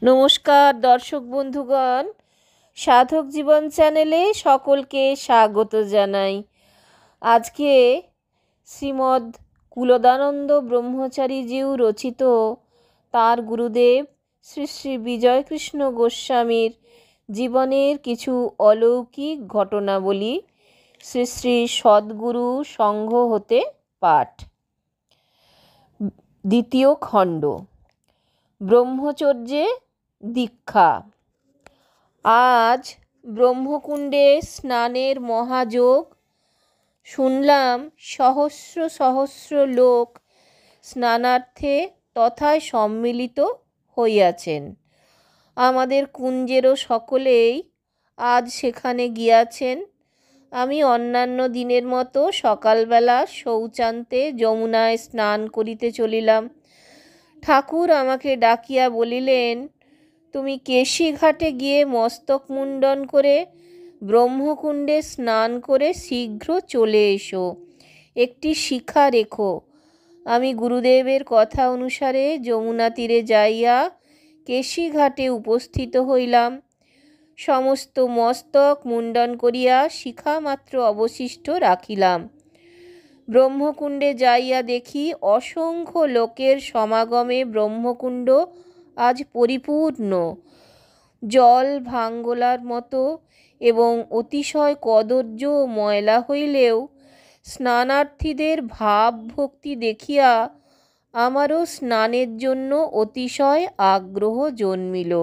নমস্কার দর্শক বন্ধুগণ, সাধক জীবন চ্যানেলে সকলকে স্বাগত জানাই। আজকে শ্রীমদ্ কুলদানন্দ ব্রহ্মচারীজিউ রচিত তাঁর গুরুদেব শ্রী শ্রী বিজয়কৃষ্ণ গোস্বামীর জীবনের কিছু অলৌকিক ঘটনাবলী শ্রী শ্রী সদ্গুরু সংঘ হতে পাঠ। দ্বিতীয় খণ্ড, ব্রহ্মচর্যে দীক্ষা। আজ ব্রহ্মকুণ্ডে স্নানের মহাযোগ। শুনলাম সহস্র সহস্র লোক স্নানার্থে তথায় সম্মিলিত হইয়াছেন। আমাদের কুঞ্জেরও সকলেই আজ সেখানে গিয়াছেন। আমি অন্যান্য দিনের মতো সকালবেলা শৌচান্তে যমুনায় স্নান করিতে চলিলাম। ঠাকুর আমাকে ডাকিয়া বলিলেন, তুমি কেশিঘাটে গিয়ে মস্তক মুণ্ডন করে ব্রহ্মকুণ্ডে স্নান করে শীঘ্র চলে এসো, একটি শিখা রেখো। আমি গুরুদেবের কথা অনুসারে যমুনা তীরে যাইয়া কেশিঘাটে উপস্থিত হইলাম। সমস্ত মস্তক মুণ্ডন করিয়া শিখা মাত্র অবশিষ্ট রাখিলাম। ব্রহ্মকুণ্ডে যাইয়া দেখি অসংখ্য লোকের সমাগমে ব্রহ্মকুণ্ড আজ পরিপূর্ণ। জল ভাঙ্গলার মতো এবং অতিশয় কদর্য ও ময়লা হইলেও স্নানার্থীদের ভাব ভক্তি দেখিয়া আমারও স্নানের জন্য অতিশয় আগ্রহ জন্মিল।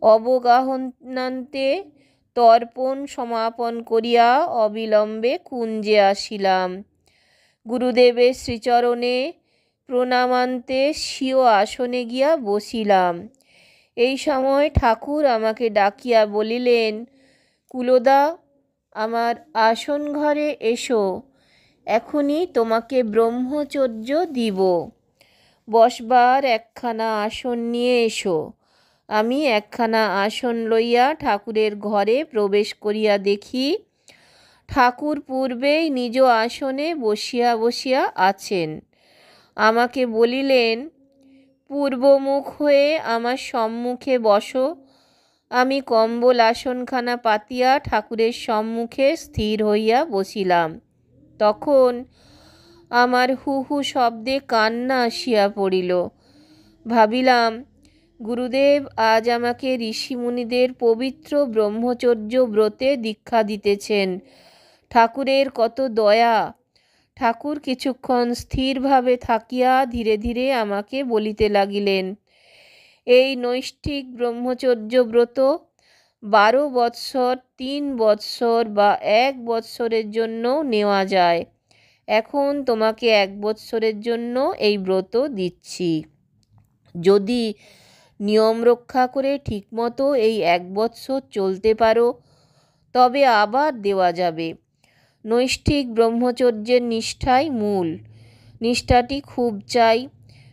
অবগাহনান্তে তর্পণ সমাপন করিয়া অবিলম্বে কুঞ্জে আসিলাম। গুরুদেবের শ্রীচরণে প্রণামান্তে স্বীয় আসনে গিয়া বসিলাম। এই সময় ঠাকুর আমাকে ডাকিয়া বলিলেন, কুলদা, আমার আসন ঘরে এসো, এখনই তোমাকে ব্রহ্মচর্য দিব। বসবার একখানা আসন নিয়ে এসো। আমি একখানা আসন লইয়া ঠাকুরের ঘরে প্রবেশ করিয়া দেখি ঠাকুর পূর্বেই নিজ আসনে বসিয়া বসিয়া আছেন। আমাকে বলিলেন, পূর্বমুখ হয়ে আমার সম্মুখে বসো। আমি কম্বল আসনখানা পাতিয়া ঠাকুরের সম্মুখে স্থির হইয়া বসিলাম। তখন আমার হু হু শব্দে কান্না আসিয়া পড়িল। ভাবিলাম, গুরুদেব আজ আমাকে ঋষিমুনিদের পবিত্র ব্রহ্মচর্য ব্রতে দীক্ষা দিতেছেন। ঠাকুরের কত দয়া! ঠাকুর কিছুক্ষণ স্থিরভাবে থাকিয়া ধীরে ধীরে আমাকে বলিতে লাগিলেন, এই নৈষ্ঠিক ব্রহ্মচর্য ব্রত 12 বৎসর, 3 বৎসর বা 1 বৎসরের জন্য নেওয়া যায়। এখন তোমাকে 1 বৎসরের জন্য এই ব্রত দিচ্ছি। যদি নিয়ম রক্ষা করে ঠিকমতো এই 1 বৎসর চলতে পারো তবে আবার দেওয়া যাবে। নৈষ্ঠিক ব্রহ্মচর্যের নিষ্ঠাই মূল। নিষ্ঠাটি খুব চাই।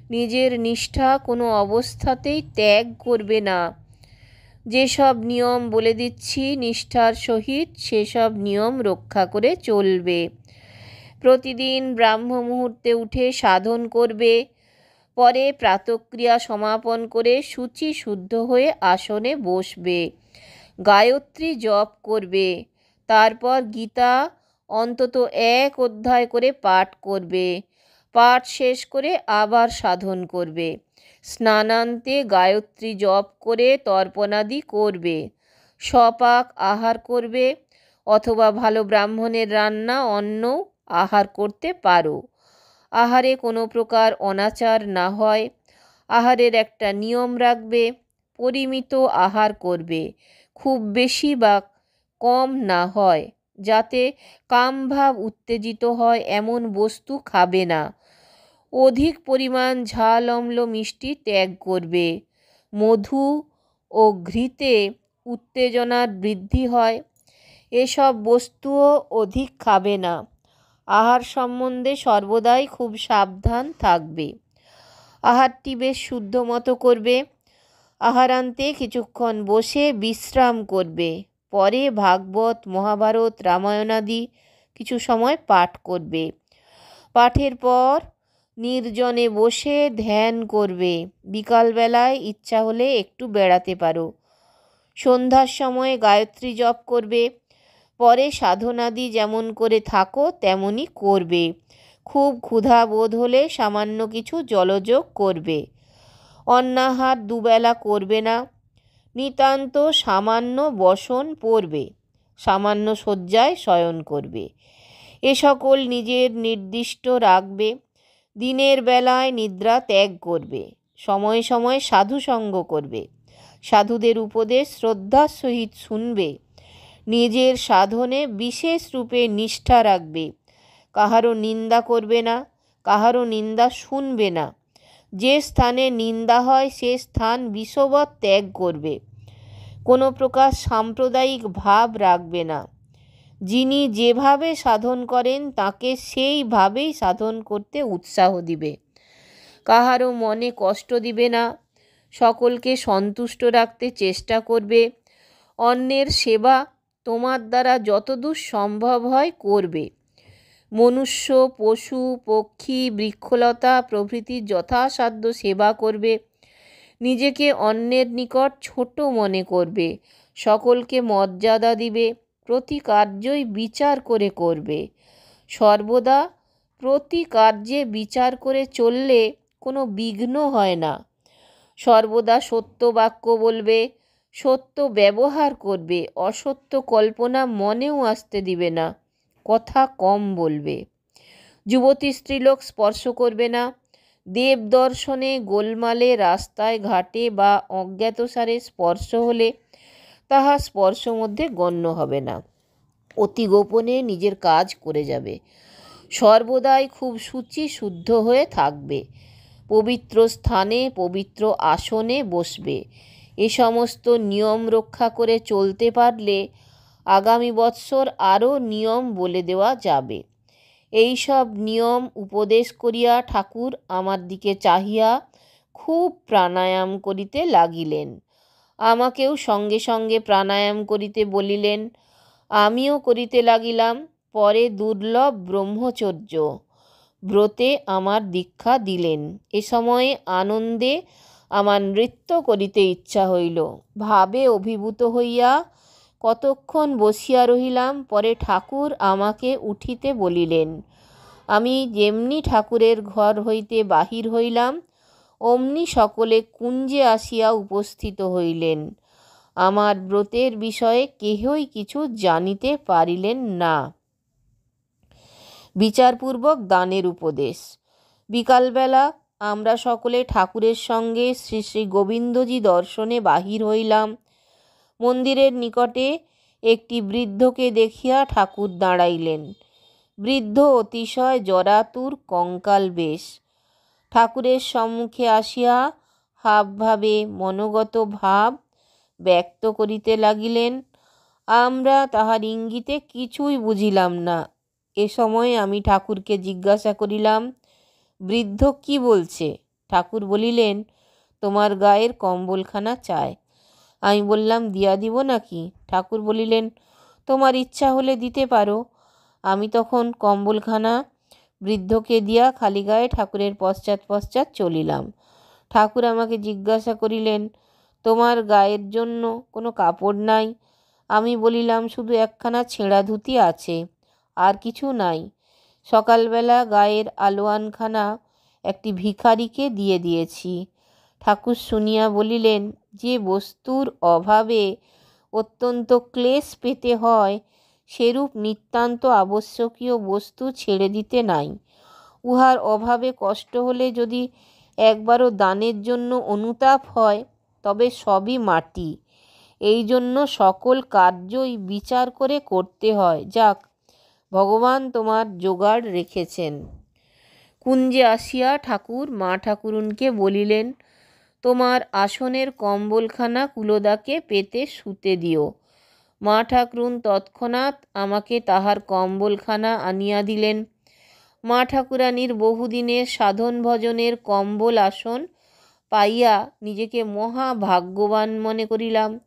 নিজের নিষ্ঠা কোনো অবস্থাতেই ত্যাগ করবে না। যেসব নিয়ম বলে দিচ্ছি নিষ্ঠার সহিত সেসব নিয়ম রক্ষা করে চলবে। প্রতিদিন ব্রাহ্ম মুহূর্তে উঠে সাধন করবে। পরে প্রাতক্রিয়া সমাপন করে শুচি শুদ্ধ হয়ে আসনে বসবে। গায়ত্রী জপ করবে। তারপর গীতা অন্তত 1 অধ্যায় করে পাঠ করবে। পাঠ শেষ করে আবার সাধন করবে। স্নানান্তে গায়ত্রী জপ করে তর্পণাদি করবে। স্বপাক আহার করবে, অথবা ভালো ব্রাহ্মণের রান্না অন্ন আহার করতে পারো। আহারে কোনো প্রকার অনাচার না হয়। আহারের একটা নিয়ম রাখবে। পরিমিত আহার করবে, খুব বেশি বা কম না হয়। যাতে কামভাব উত্তেজিত হয় এমন বস্তু খাবে না। অধিক পরিমাণ ঝাল অম্ল মিষ্টি ত্যাগ করবে। মধু ও ঘৃতে উত্তেজনার বৃদ্ধি হয়, এসব বস্তুও অধিক খাবে না। আহার সম্বন্ধে সর্বদাই খুব সাবধান থাকবে। আহারটি বেশ শুদ্ধ মতো করবে। আহারান্তে কিছুক্ষণ বসে বিশ্রাম করবে। পরে ভাগবত, মহাভারত, রামায়ণাদি কিছু সময় পাঠ করবে। পাঠের পর নির্জনে বসে ধ্যান করবে। বিকালবেলায় ইচ্ছা হলে একটু বেড়াতে পারো। সন্ধ্যার সময় গায়ত্রী জপ করবে। পরে সাধনাদি যেমন করে থাকো তেমনই করবে। খুব ক্ষুধা বোধ হলে সামান্য কিছু জলযোগ করবে। অন্নাহার দুবেলা করবে না। নিতান্ত সামান্য বসন পড়বে। সামান্য শয্যায় শয়ন করবে। এ সকল নিজের নির্দিষ্ট রাখবে। দিনের বেলায় নিদ্রা ত্যাগ করবে। সময়ে সময়ে সাধুসঙ্গ করবে। সাধুদের উপদেশ শ্রদ্ধার সহিত শুনবে। নিজের সাধনে বিশেষ রূপে নিষ্ঠা রাখবে। কাহারও নিন্দা করবে না, কাহারও নিন্দা শুনবে না। যে স্থানে নিন্দা হয় সে স্থান বিষবৎ ত্যাগ করবে। কোনো প্রকার সাম্প্রদায়িক ভাব রাখবে না। যিনি যেভাবে সাধন করেন তাকে সেইভাবেই সাধন করতে উৎসাহ দিবে। কাহারও মনে কষ্ট দিবে না। সকলকে সন্তুষ্ট রাখতে চেষ্টা করবে। অন্যের সেবা তোমার দ্বারা যতদূর সম্ভব হয় করবে। মনুষ্য, পশু, পক্ষী, বৃক্ষলতা প্রভৃতির যথাসাধ্য সেবা করবে। নিজেকে অন্যের নিকট ছোট মনে করবে। সকলকে মর্যাদা দিবে। প্রতি কার্যই বিচার করে করবে। সর্বদা প্রতি কার্যে বিচার করে চললে কোনো বিঘ্ন হয় না। সর্বদা সত্য বাক্য বলবে। সত্য ব্যবহার করবে। অসত্য কল্পনা মনেও আসতে দিবে না। কথা কম বলবে। যুবতী স্ত্রীলোক স্পর্শ করবে না। দেব দর্শনে, গোলমালে, রাস্তায় ঘাটে বা অজ্ঞাতসারে স্পর্শ হলে তাহা স্পর্শ মধ্যে গণ্য হবে না। অতি গোপনে নিজের কাজ করে যাবে। সর্বদাই খুব শুচি শুদ্ধ হয়ে থাকবে। পবিত্র স্থানে, পবিত্র আসনে বসবে। এ সমস্ত নিয়ম রক্ষা করে চলতে পারলে আগামী বৎসর আরও নিয়ম বলে দেওয়া যাবে। এই সব নিয়ম উপদেশ করিয়া ঠাকুর আমার দিকে চাহিয়া খুব প্রাণায়াম করিতে লাগিলেন। আমাকেও সঙ্গে সঙ্গে প্রাণায়াম করিতে বলিলেন। আমিও করিতে লাগিলাম। পরে দুর্লভ ব্রহ্মচর্য ব্রতে আমার দীক্ষা দিলেন। এ সময়ে আনন্দে আমার নৃত্য করিতে ইচ্ছা হইল। ভাবে অভিভূত হইয়া কতক্ষণ বসিয়া রহিলাম। পরে ঠাকুর আমাকে উঠিতে বলিলেন। আমি যেমনি ঠাকুরের ঘর হইতে বাহির হইলাম অমনি সকলে কুঞ্জে আসিয়া উপস্থিত হইলেন। আমার ব্রতের বিষয়ে কেহই কিছু জানিতে পারিলেন না। বিচারপূর্বক দানের উপদেশ। বিকালবেলা আমরা সকলে ঠাকুরের সঙ্গে শ্রী শ্রী গোবিন্দজি দর্শনে বাহির হইলাম। মন্দিরের নিকটে একটি বৃদ্ধকে দেখিয়া ঠাকুর দাঁড়াইলেন। বৃদ্ধ অতিশয় জরাতুর, কঙ্কাল বেশ। ঠাকুরের সম্মুখে আসিয়া হাবভাবে মনোগত ভাব ব্যক্ত করিতে লাগিলেন। আমরা তাহার ইঙ্গিতে কিছুই বুঝিলাম না। এ সময় আমি ঠাকুরকে জিজ্ঞাসা করিলাম, বৃদ্ধ কি বলছে? ঠাকুর বলিলেন, তোমার গায়ের কম্বলখানা চায়। আমি বললাম, দিয়া দিব নাকি? ঠাকুর বলিলেন, তোমার ইচ্ছা হলে দিতে পারো। আমি তখন কম্বলখানা বৃদ্ধকে দিয়া খালি গায়ে ঠাকুরের পশ্চাৎ পশ্চাৎ চলিলাম। ঠাকুর আমাকে জিজ্ঞাসা করিলেন, তোমার গায়ের জন্য কোনো কাপড় নাই? আমি বলিলাম, শুধু একখানা ছেঁড়া ধুতি আছে, আর কিছু নাই। সকালবেলা গায়ের আলোয়ানখানা একটি ভিখারিকে দিয়ে দিয়েছি। ঠাকুর শুনিয়া বলিলেন, যে বস্তুর অভাবে অত্যন্ত ক্লেশ পেতে হয় সেরূপ নিতান্ত আবশ্যকীয় বস্তু ছেড়ে দিতে নাই। উহার অভাবে কষ্ট হলে যদি একবারও দানের জন্য অনুতাপ হয় তবে সবই মাটি। এই জন্য সকল কার্যই বিচার করে করতে হয়। যাক, ভগবান তোমার জোগাড় রেখেছেন। কুঞ্জে আসিয়া ঠাকুর মা ঠাকুরুনকে বলিলেন, তোমার আসনের কম্বলখানা কুলদাকে পেতে শুতে দিও। মা ঠাকুরুন তৎক্ষণাৎ আমাকে তাহার কম্বলখানা আনিয়া দিলেন। মা ঠাকুরানীর বহুদিনের সাধন ভজনের কম্বল আসন পাইয়া নিজেকে মহা ভাগ্যবান মনে করিলাম।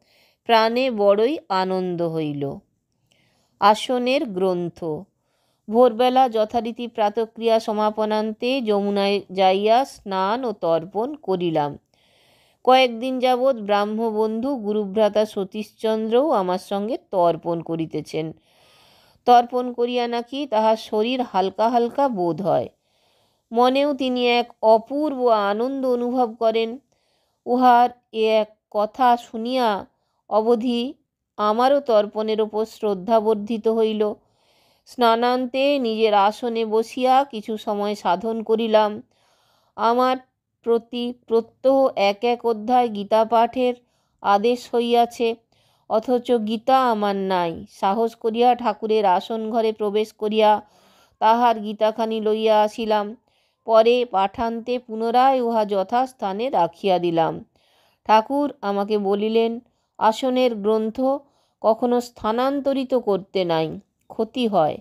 প্রাণে বড়ই আনন্দ হইল। আসনের গ্রন্থ। ভোরবেলা যথারীতি প্রাতক্রিয়া সমাপনান্তে যমুনায় যাইয়া স্নান ও তর্পণ করিলাম। কয়েকদিন যাবৎ ব্রাহ্মবন্ধু গুরুভ্রাতা সতীশচন্দ্রও আমার সঙ্গে তর্পণ করিতেছেন। তর্পণ করিয়া নাকি তাহার শরীর হালকা হালকা বোধ হয়। মনেও তিনি এক অপূর্ব আনন্দ অনুভব করেন। উহার এ এক কথা শুনিয়া অবধি আমারও তর্পণের ওপর শ্রদ্ধা বর্ধিত হইল। স্নানান্তে নিজের আসনে বসিয়া কিছু সময় সাধন করিলাম। আমার প্রতি প্রত্যহ এক এক অধ্যায় গীতা পাঠের আদেশ হইয়াছে, অথচ গীতা আমার নাই। সাহস করিয়া ঠাকুরের আসন ঘরে প্রবেশ করিয়া তাহার গীতাখানি লইয়া আসিলাম। পরে পাঠান্তে পুনরায় উহা যথাস্থানে রাখিয়া দিলাম। ঠাকুর আমাকে বলিলেন, আসনের গ্রন্থ কখনো স্থানান্তরিত করতে নাই, ক্ষতি হয়।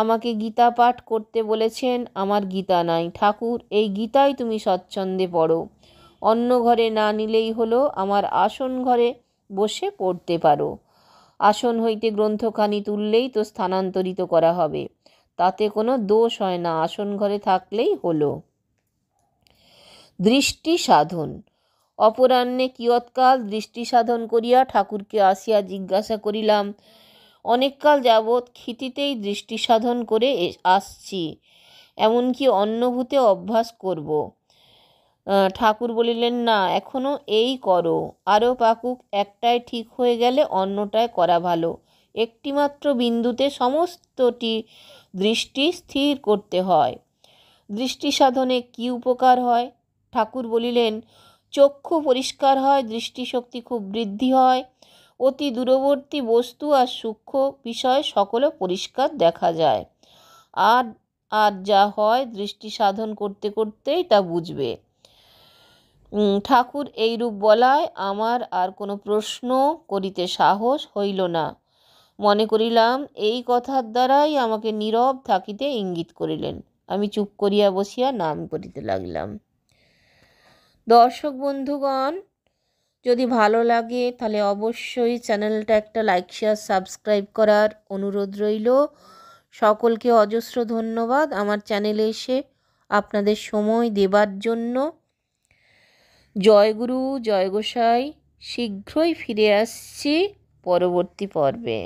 আমাকে গীতা পাঠ করতে বলেছেন, আমার গীতা নাই। ঠাকুর, এই গীতাই তুমি স্বচ্ছন্দে পড়ো, অন্য ঘরে না নিলেই হলো, আমার আসন ঘরে বসে পড়তে পারো। আসন হইতে গ্রন্থখানি তুললেই তো স্থানান্তরিত করা হবে, তাতে কোনো দোষ হয় না, আসন ঘরে থাকলেই হলো। দৃষ্টি সাধন। অপরাহ্নে কিয়ৎকাল দৃষ্টি সাধন করিয়া ঠাকুরকে আসিয়া জিজ্ঞাসা করিলাম, অনেককাল যাবৎ ক্ষিতিতেই দৃষ্টি সাধন করে আসছি, এমনকি অন্নভূতে অভ্যাস করব। ঠাকুর বলিলেন, না, এখনও এই করো, আরও পাকুক, একটায় ঠিক হয়ে গেলে অন্যটায় করা ভালো। একটিমাত্র বিন্দুতে সমস্তটি দৃষ্টি স্থির করতে হয়। দৃষ্টি সাধনে কি উপকার হয়? ঠাকুর বলিলেন, চক্ষু পরিষ্কার হয়, দৃষ্টিশক্তি খুব বৃদ্ধি হয়, অতি দূরবর্তী বস্তু আর সূক্ষ্ম বিষয় সকলে পরিষ্কার দেখা যায়। আর আর যা হয় দৃষ্টি সাধন করতে করতেই তা বুঝবে। ঠাকুর এইরূপ বলায় আমার আর কোনো প্রশ্ন করিতে সাহস হইল না। মনে করিলাম এই কথার দ্বারাই আমাকে নীরব থাকিতে ইঙ্গিত করিলেন। আমি চুপ করিয়া বসিয়া নাম করিতে লাগিলাম। দর্শক বন্ধুগণ, যদি ভালো লাগে তাহলে অবশ্যই চ্যানেলটা একটা লাইক, শেয়ার, সাবস্ক্রাইব করার অনুরোধ রইল। সকলকে অজস্র ধন্যবাদ আমার চ্যানেলে এসে আপনাদের সময় দেবার জন্য। জয়গুরু, জয় গোসাই। শীঘ্রই ফিরে আসছি পরবর্তী পর্বে।